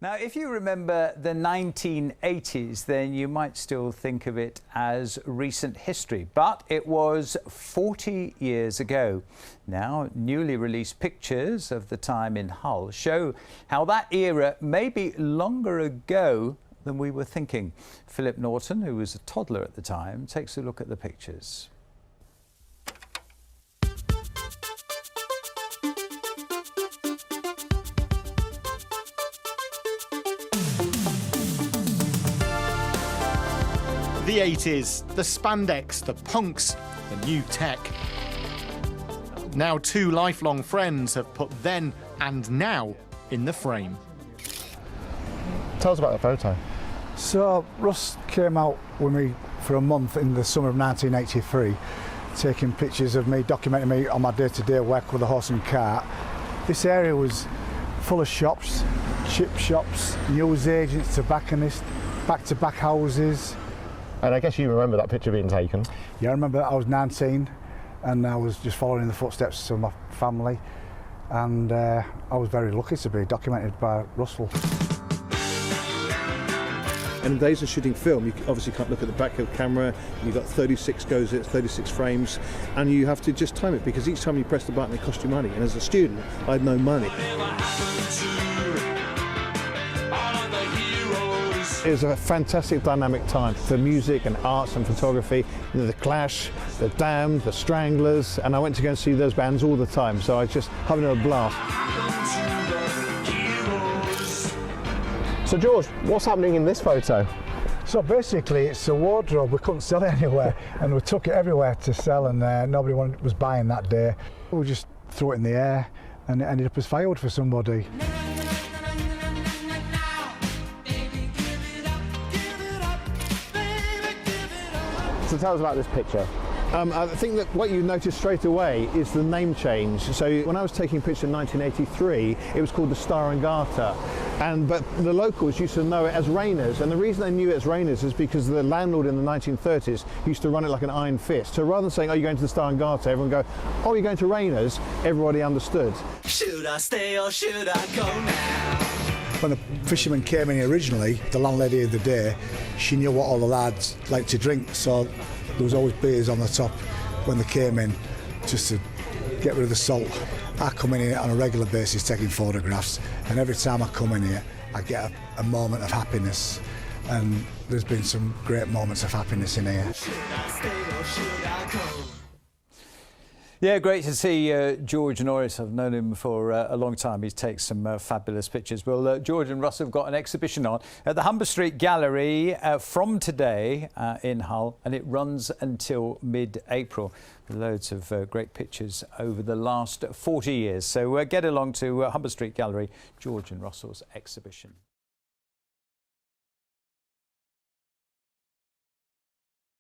Now, if you remember the 1980s, then you might still think of it as recent history, but it was 40 years ago. Now, newly released pictures of the time in Hull show how that era may be longer ago than we were thinking. Philip Norton, who was a toddler at the time, takes a look at the pictures. The 80s, the spandex, the punks, the new tech. Now two lifelong friends have put then and now in the frame. Tell us about the photo. So Russ came out with me for a month in the summer of 1983, taking pictures of me, documenting me on my day-to-day work with a horse and cart. This area was full of shops, chip shops, news agents, tobacconists, back-to-back houses. And I guess you remember that picture being taken? Yeah, I remember I was 19 and I was just following in the footsteps of my family, and I was very lucky to be documented by Russell. And in days of shooting film, you obviously can't look at the back of the camera. You've got 36 goes at 36 frames, and you have to just time it, because each time you press the button, it costs you money. And as a student, I had no money. It was a fantastic dynamic time for music and arts and photography. You know, the Clash, the Damned, the Stranglers, and I went to go and see those bands all the time, so I was just having a blast. So George, what's happening in this photo? So basically it's a wardrobe. We couldn't sell it anywhere and we took it everywhere to sell, and nobody was buying that day. We just threw it in the air and it ended up as firewood for somebody. So tell us about this picture. I think that what you notice straight away is the name change. So when I was taking a picture in 1983, it was called the Star and Garter. But the locals used to know it as Rayners, and the reason they knew it as Rayners is because the landlord in the 1930s used to run it like an iron fist. So rather than saying, oh, you're going to the Star and Garter, everyone go, oh, you're going to Rayners, everybody understood. Should I stay or should I go now? When the fishermen came in originally, the landlady of the day, she knew what all the lads liked to drink, so there was always beers on the top when they came in, just to get rid of the salt. I come in here on a regular basis taking photographs, and every time I come in here I get a moment of happiness, and there's been some great moments of happiness in here. Should I stay or should I go? Yeah, great to see George Norris. I've known him for a long time. He takes some fabulous pictures. Well, George and Russ have got an exhibition on at the Humber Street Gallery from today in Hull, and it runs until mid-April. Loads of great pictures over the last 40 years. So get along to Humber Street Gallery, George and Russell's exhibition.